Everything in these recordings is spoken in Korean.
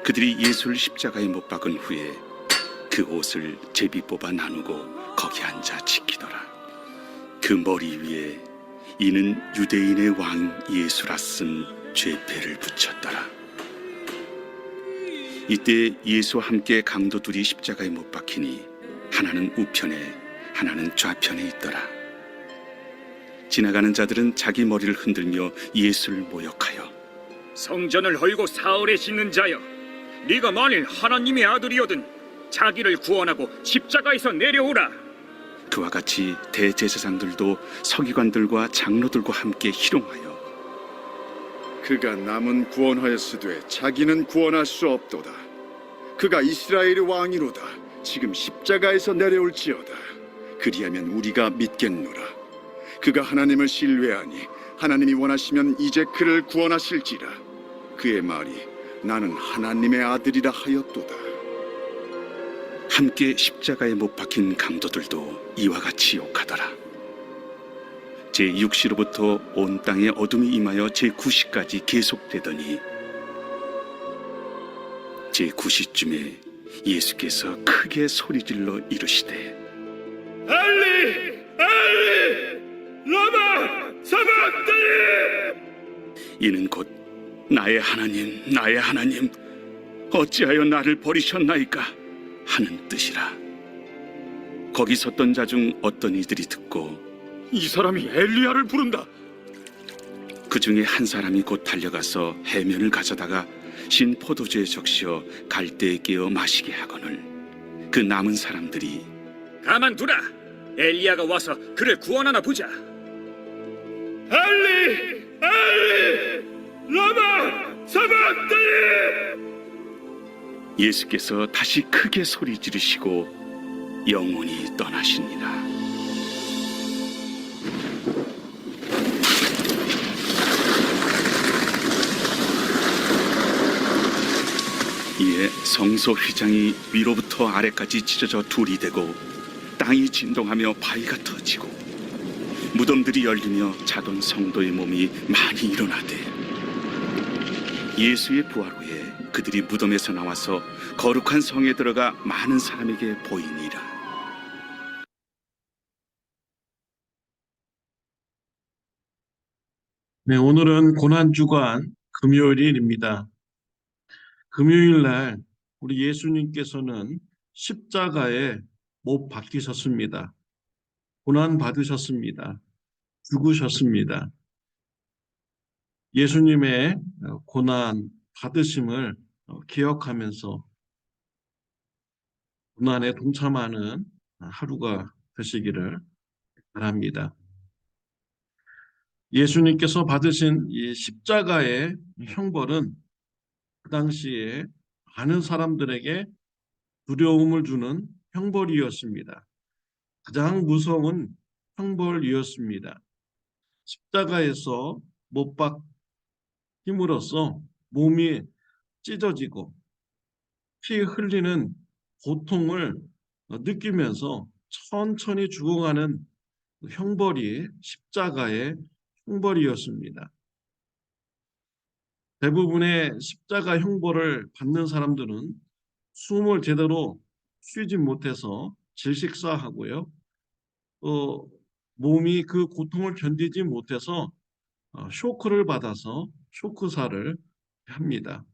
그들이 예수를 십자가에 못 박은 후에 그 옷을 제비 뽑아 나누고 거기 앉아 지키더라. 그 머리 위에 이는 유대인의 왕 예수라 쓴 죄패를 붙였더라. 이때 예수와 함께 강도 둘이 십자가에 못 박히니 하나는 우편에 하나는 좌편에 있더라. 지나가는 자들은 자기 머리를 흔들며 예수를 모욕하여 성전을 헐고 사흘에 씻는 자여, 네가 만일 하나님의 아들이거든 자기를 구원하고 십자가에서 내려오라. 그와 같이 대제사장들도 서기관들과 장로들과 함께 희롱하여 그가 남은 구원하였으되 자기는 구원할 수 없도다. 그가 이스라엘의 왕이로다. 지금 십자가에서 내려올지어다. 그리하면 우리가 믿겠노라. 그가 하나님을 신뢰하니 하나님이 원하시면 이제 그를 구원하실지라. 그의 말이 나는 하나님의 아들이라 하였도다. 함께 십자가에 못 박힌 강도들도 이와 같이 욕하더라. 제6시로부터 온 땅에 어둠이 임하여 제9시까지 계속되더니 제9시쯤에 예수께서 크게 소리질러 이르시되 엘리 엘리 라마 사박다니. 이는 곧 나의 하나님 어찌하여 나를 버리셨나이까 하는 뜻이라. 거기 섰던 자 중 어떤 이들이 듣고 이 사람이 엘리야를 부른다. 그 중에 한 사람이 곧 달려가서 해면을 가져다가 신 포도주에 적시어 갈대에 깨어 마시게 하거늘 그 남은 사람들이 가만두라. 엘리야가 와서 그를 구원하나 보자. 엘리 엘리 라마 사박다니. 예수께서 다시 크게 소리 지르시고 영원히 떠나시니라. 이에 성소 휘장이 위로부터 아래까지 찢어져 둘이 되고 땅이 진동하며 바위가 터지고 무덤들이 열리며 자돈 성도의 몸이 많이 일어나되 예수의 부활 후에 그들이 무덤에서 나와서 거룩한 성에 들어가 많은 사람에게 보이니라. 네, 오늘은 고난주간 금요일입니다. 금요일 날 우리 예수님께서는 십자가에 못 박히셨습니다. 고난 받으셨습니다. 죽으셨습니다. 예수님의 고난 받으심을 기억하면서 고난에 동참하는 하루가 되시기를 바랍니다. 예수님께서 받으신 이 십자가의 형벌은 그 당시에 많은 사람들에게 두려움을 주는 형벌이었습니다. 가장 무서운 형벌이었습니다. 십자가에서 못 박힘으로써 몸이 찢어지고 피 흘리는 고통을 느끼면서 천천히 죽어가는 형벌이 십자가의 형벌이었습니다. 대부분의 십자가 형벌을 받는 사람들은 숨을 제대로 쉬지 못해서 질식사하고요. 몸이 그 고통을 견디지 못해서 쇼크를 받아서 쇼크사를 합니다.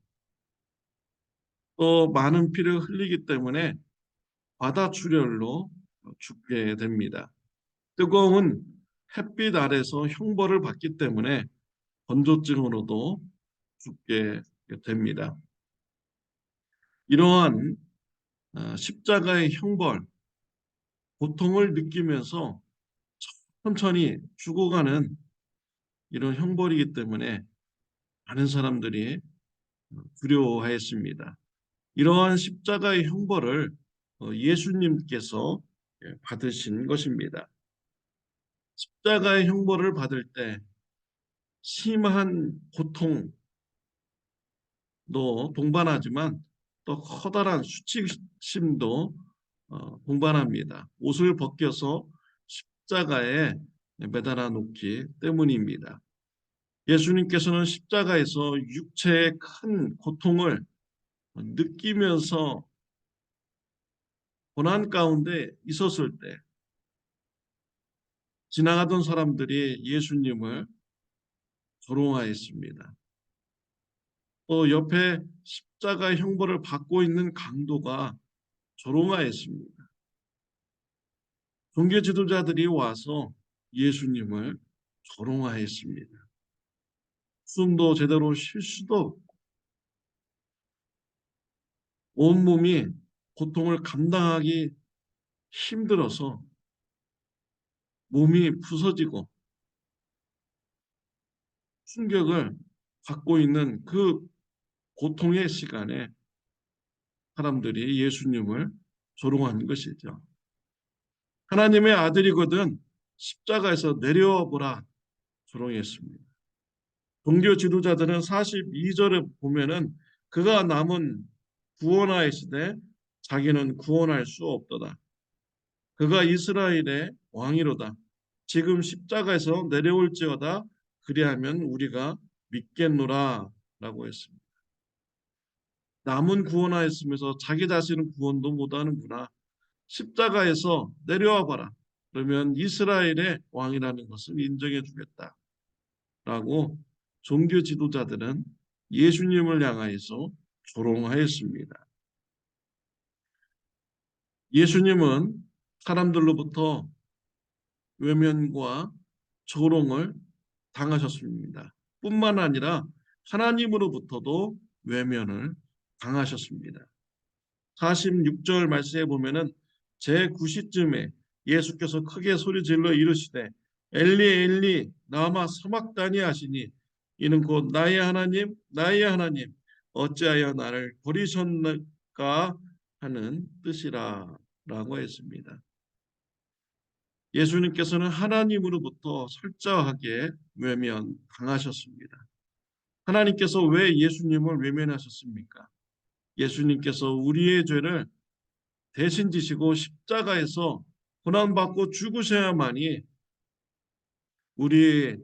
또 많은 피를 흘리기 때문에 과다출혈로 죽게 됩니다. 뜨거운 햇빛 아래서 형벌을 받기 때문에 건조증으로도 죽게 됩니다. 이러한 십자가의 형벌, 고통을 느끼면서 천천히 죽어가는 이런 형벌이기 때문에 많은 사람들이 두려워했습니다. 이러한 십자가의 형벌을 예수님께서 받으신 것입니다. 십자가의 형벌을 받을 때 심한 고통도 동반하지만 또 커다란 수치심도 동반합니다. 옷을 벗겨서 십자가에 매달아 놓기 때문입니다. 예수님께서는 십자가에서 육체의 큰 고통을 느끼면서 고난 가운데 있었을 때 지나가던 사람들이 예수님을 조롱하였습니다. 또 옆에 십자가 형벌을 받고 있는 강도가 조롱하였습니다. 종교 지도자들이 와서 예수님을 조롱하였습니다. 숨도 제대로 쉴 수도 없고 온몸이 고통을 감당하기 힘들어서 몸이 부서지고 충격을 받고 있는 그 고통의 시간에 사람들이 예수님을 조롱하는 것이죠. 하나님의 아들이거든 십자가에서 내려와 보라 조롱했습니다. 종교 지도자들은 42절에 보면은 그가 남은 구원하시되 자기는 구원할 수 없도다. 그가 이스라엘의 왕이로다. 지금 십자가에서 내려올지어다. 그리하면 우리가 믿겠노라 라고 했습니다. 남은 구원하였으면서 자기 자신은 구원도 못하는구나. 십자가에서 내려와 봐라. 그러면 이스라엘의 왕이라는 것을 인정해 주겠다. 라고 종교 지도자들은 예수님을 향하여서 조롱하였습니다. 예수님은 사람들로부터 외면과 조롱을 당하셨습니다. 뿐만 아니라 하나님으로부터도 외면을 당하셨습니다. 46절 말씀에 보면은 제9시쯤에 예수께서 크게 소리질러 이르시되 엘리 엘리 나마 사막다니 하시니 이는 곧 나의 하나님 나의 하나님 어찌하여 나를 버리셨는가 하는 뜻이라 라고 했습니다. 예수님께서는 하나님으로부터 철저하게 외면 당하셨습니다. 하나님께서 왜 예수님을 외면하셨습니까? 예수님께서 우리의 죄를 대신 지시고 십자가에서 고난받고 죽으셔야만이 우리의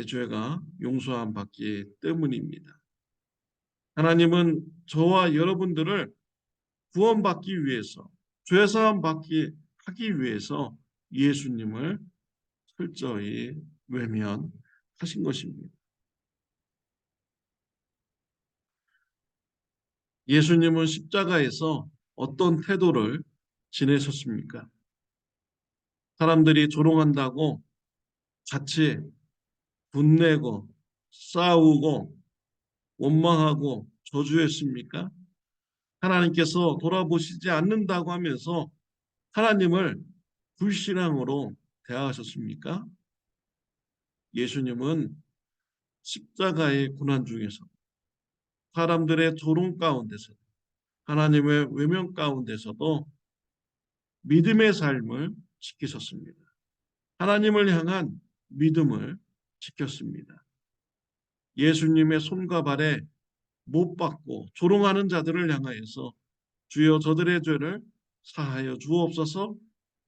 죄가 용서함 받기 때문입니다. 하나님은 저와 여러분들을 구원받기 위해서 죄사함 받기 하기 위해서 예수님을 철저히 외면하신 것입니다. 예수님은 십자가에서 어떤 태도를 지내셨습니까? 사람들이 조롱한다고 같이 분내고 싸우고 원망하고 저주했습니까? 하나님께서 돌아보시지 않는다고 하면서 하나님을 불신앙으로 대하셨습니까? 예수님은 십자가의 고난 중에서 사람들의 조롱 가운데서 하나님의 외면 가운데서도 믿음의 삶을 지키셨습니다. 하나님을 향한 믿음을 지켰습니다. 예수님의 손과 발에 못 박고 조롱하는 자들을 향하여서 주여 저들의 죄를 사하여 주옵소서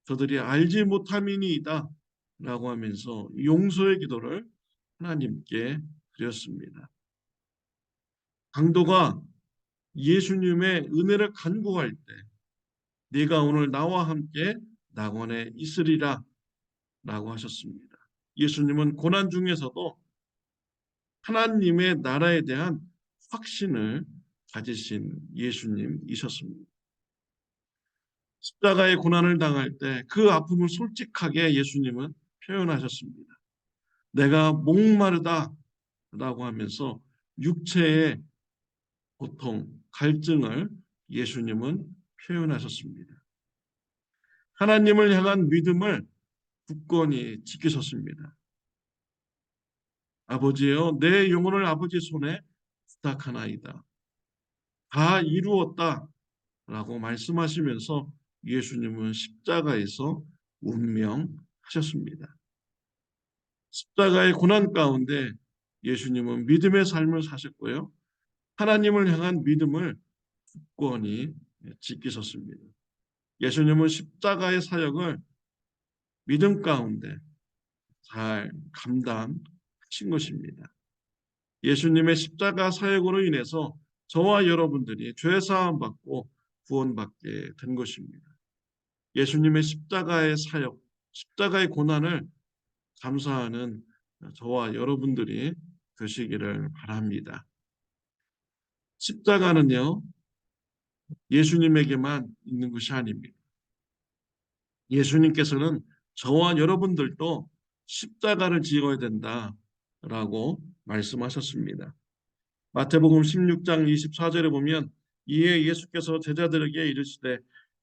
저들이 알지 못함이니이다 라고 하면서 용서의 기도를 하나님께 드렸습니다. 강도가 예수님의 은혜를 간구할 때 네가 오늘 나와 함께 낙원에 있으리라 라고 하셨습니다. 예수님은 고난 중에서도 하나님의 나라에 대한 확신을 가지신 예수님이셨습니다. 십자가의 고난을 당할 때 그 아픔을 솔직하게 예수님은 표현하셨습니다. 내가 목마르다 라고 하면서 육체의 고통, 갈증을 예수님은 표현하셨습니다. 하나님을 향한 믿음을 굳건히 지키셨습니다. 아버지여 내 영혼을 아버지 손에 부탁하나이다. 다 이루었다 라고 말씀하시면서 예수님은 십자가에서 운명하셨습니다. 십자가의 고난 가운데 예수님은 믿음의 삶을 사셨고요. 하나님을 향한 믿음을 굳건히 지키셨습니다. 예수님은 십자가의 사역을 믿음 가운데 잘 감당하신 것입니다. 예수님의 십자가 사역으로 인해서 저와 여러분들이 죄 사함 받고 구원받게 된 것입니다. 예수님의 십자가의 사역, 십자가의 고난을 감사하는 저와 여러분들이 되시기를 바랍니다. 십자가는요, 예수님에게만 있는 것이 아닙니다. 예수님께서는 저와 여러분들도 십자가를 지어야 된다라고 말씀하셨습니다. 마태복음 16장 24절에 보면 이에 예수께서 제자들에게 이르시되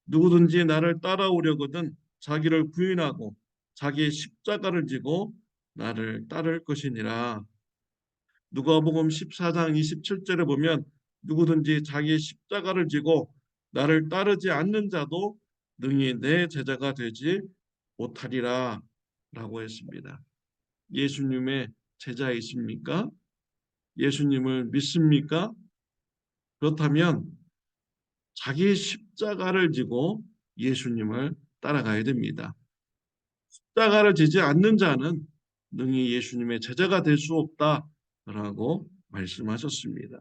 누구든지 나를 따라오려거든 자기를 부인하고 자기의 십자가를 지고 나를 따를 것이니라. 누가복음 14장 27절에 보면 누구든지 자기의 십자가를 지고 나를 따르지 않는 자도 능히 내 제자가 되지 못하리라 라고 했습니다. 예수님의 제자이십니까? 예수님을 믿습니까? 그렇다면 자기 십자가를 지고 예수님을 따라가야 됩니다. 십자가를 지지 않는 자는 능히 예수님의 제자가 될 수 없다라고 말씀하셨습니다.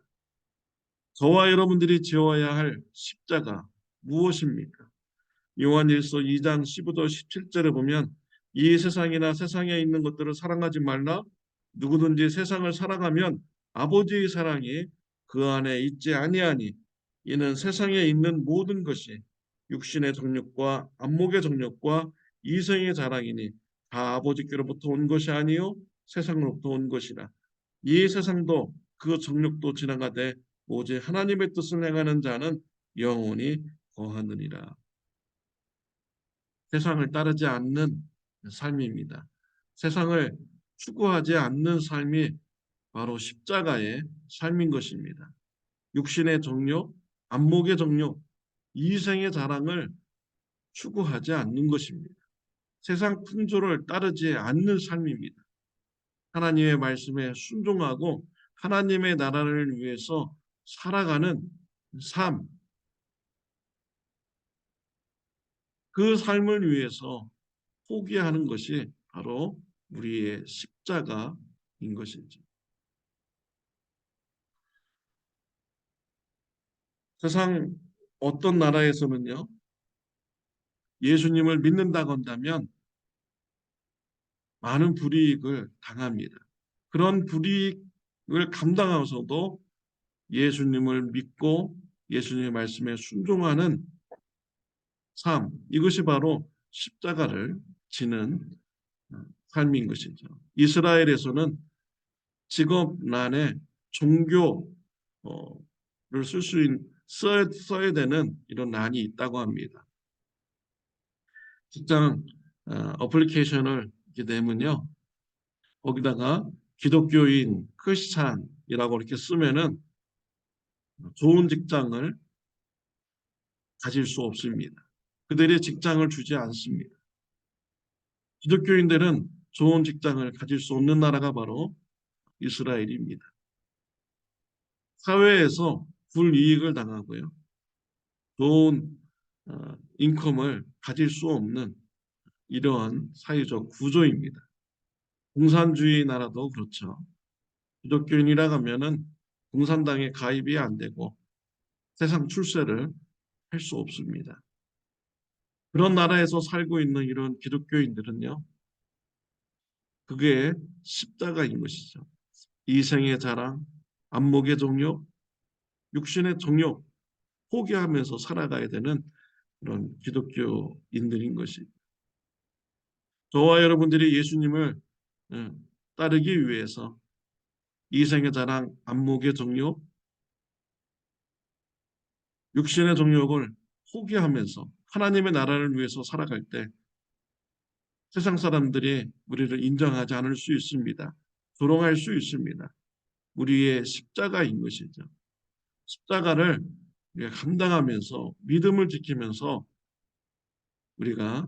저와 여러분들이 지어야 할 십자가 무엇입니까? 요한일서 2장 15절 17절에 보면 이 세상이나 세상에 있는 것들을 사랑하지 말라. 누구든지 세상을 사랑하면 아버지의 사랑이 그 안에 있지 아니하니 이는 세상에 있는 모든 것이 육신의 정욕과 안목의 정욕과 이생의 자랑이니 다 아버지께로부터 온 것이 아니요 세상으로부터 온 것이라. 이 세상도 그 정욕도 지나가되 오직 하나님의 뜻을 행하는 자는 영원히 거하느니라. 세상을 따르지 않는 삶입니다. 세상을 추구하지 않는 삶이 바로 십자가의 삶인 것입니다. 육신의 정욕, 안목의 정욕, 이생의 자랑을 추구하지 않는 것입니다. 세상 풍조를 따르지 않는 삶입니다. 하나님의 말씀에 순종하고 하나님의 나라를 위해서 살아가는 삶, 그 삶을 위해서 포기하는 것이 바로 우리의 십자가인 것이죠. 세상 어떤 나라에서는요, 예수님을 믿는다고 한다면 많은 불이익을 당합니다. 그런 불이익을 감당하면서도 예수님을 믿고 예수님의 말씀에 순종하는 삶, 이것이 바로 십자가를 지는 삶인 것이죠. 이스라엘에서는 직업란에 종교를 써야 되는 이런 란이 있다고 합니다. 직장 어플리케이션을 이렇게 내면요, 거기다가 기독교인 크리스찬이라고 이렇게 쓰면은 좋은 직장을 가질 수 없습니다. 그들의 직장을 주지 않습니다. 기독교인들은 좋은 직장을 가질 수 없는 나라가 바로 이스라엘입니다. 사회에서 불이익을 당하고요, 좋은 인컴을 가질 수 없는 이러한 사회적 구조입니다. 공산주의 나라도 그렇죠. 기독교인이라 하면은 공산당에 가입이 안 되고 세상 출세를 할 수 없습니다. 그런 나라에서 살고 있는 이런 기독교인들은요, 그게 십자가인 것이죠. 이생의 자랑, 안목의 정욕, 육신의 정욕 포기하면서 살아가야 되는 그런 기독교인들인 것이. 저와 여러분들이 예수님을 따르기 위해서 이생의 자랑, 안목의 정욕, 육신의 정욕을 포기하면서 하나님의 나라를 위해서 살아갈 때 세상 사람들이 우리를 인정하지 않을 수 있습니다. 조롱할 수 있습니다. 우리의 십자가인 것이죠. 십자가를 우리가 감당하면서 믿음을 지키면서 우리가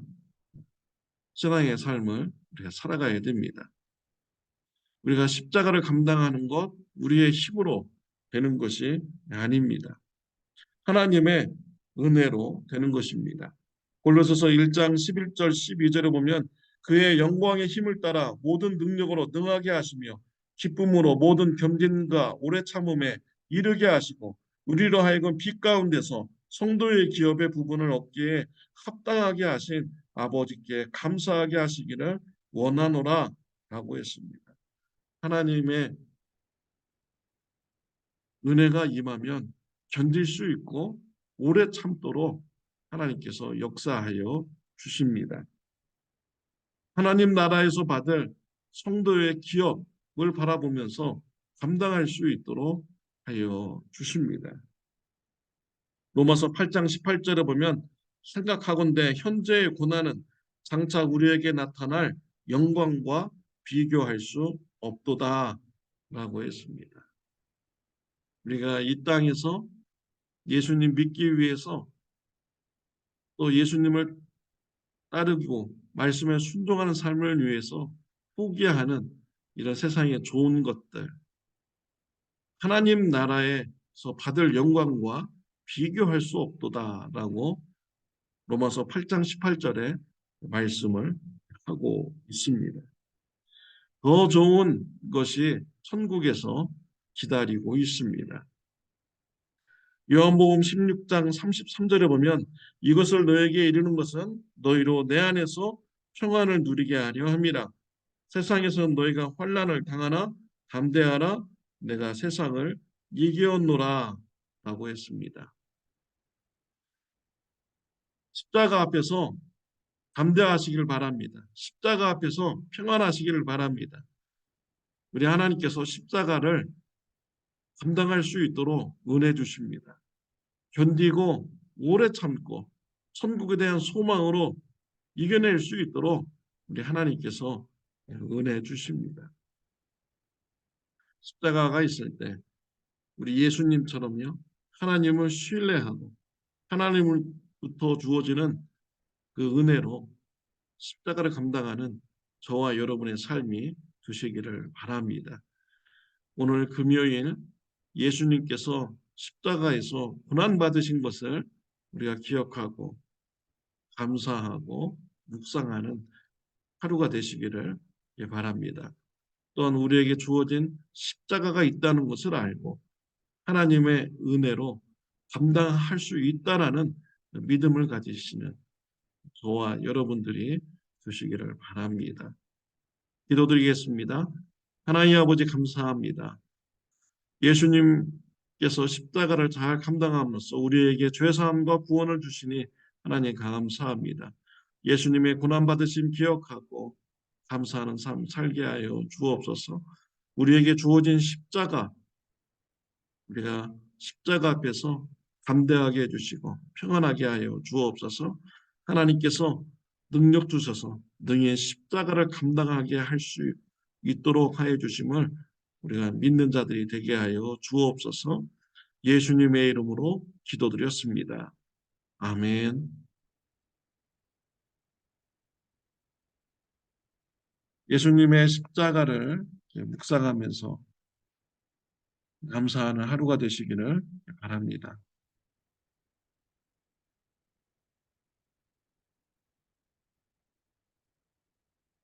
신앙의 삶을 우리가 살아가야 됩니다. 우리가 십자가를 감당하는 것 우리의 힘으로 되는 것이 아닙니다. 하나님의 은혜로 되는 것입니다. 골로새서 1장 11절 12절에 보면 그의 영광의 힘을 따라 모든 능력으로 능하게 하시며 기쁨으로 모든 겸손과 오래 참음에 이르게 하시고 우리로 하여금 빛 가운데서 성도의 기업의 부분을 얻기에 합당하게 하신 아버지께 감사하게 하시기를 원하노라 라고 했습니다. 하나님의 은혜가 임하면 견딜 수 있고 오래 참도록 하나님께서 역사하여 주십니다. 하나님 나라에서 받을 성도의 기업을 바라보면서 감당할 수 있도록 하여 주십니다. 로마서 8장 18절에 보면 생각하건대 현재의 고난은 장차 우리에게 나타날 영광과 비교할 수 없도다 라고 했습니다. 우리가 이 땅에서 예수님 믿기 위해서 또 예수님을 따르고 말씀에 순종하는 삶을 위해서 포기하는 이런 세상의 좋은 것들, 하나님 나라에서 받을 영광과 비교할 수 없도다라고 로마서 8장 18절에 말씀을 하고 있습니다. 더 좋은 것이 천국에서 기다리고 있습니다. 요한복음 16장 33절에 보면 이것을 너에게 이르는 것은 너희로 내 안에서 평안을 누리게 하려 함이라. 세상에서는 너희가 환난을 당하나 담대하라. 내가 세상을 이기었노라 라고 했습니다. 십자가 앞에서 담대하시기를 바랍니다. 십자가 앞에서 평안하시기를 바랍니다. 우리 하나님께서 십자가를 감당할 수 있도록 은혜 주십니다. 견디고 오래 참고 천국에 대한 소망으로 이겨낼 수 있도록 우리 하나님께서 은혜 주십니다. 십자가가 있을 때 우리 예수님처럼요, 하나님을 신뢰하고 하나님으로부터 주어지는 그 은혜로 십자가를 감당하는 저와 여러분의 삶이 되시기를 바랍니다. 오늘 금요일 예수님께서 십자가에서 고난받으신 것을 우리가 기억하고 감사하고 묵상하는 하루가 되시기를 바랍니다. 또한 우리에게 주어진 십자가가 있다는 것을 알고 하나님의 은혜로 감당할 수 있다라는 믿음을 가지시는 저와 여러분들이 되시기를 바랍니다. 기도드리겠습니다. 하나님 아버지 감사합니다. 예수님께서 십자가를 잘 감당함으로써 우리에게 죄사함과 구원을 주시니 하나님 감사합니다. 예수님의 고난받으심 기억하고 감사하는 삶 살게 하여 주옵소서. 우리에게 주어진 십자가, 우리가 십자가 앞에서 담대하게 해주시고 평안하게 하여 주옵소서. 하나님께서 능력 주셔서 능히 십자가를 감당하게 할 수 있도록 하여 주심을 우리가 믿는 자들이 되게 하여 주옵소서. 예수님의 이름으로 기도드렸습니다. 아멘. 예수님의 십자가를 묵상하면서 감사하는 하루가 되시기를 바랍니다.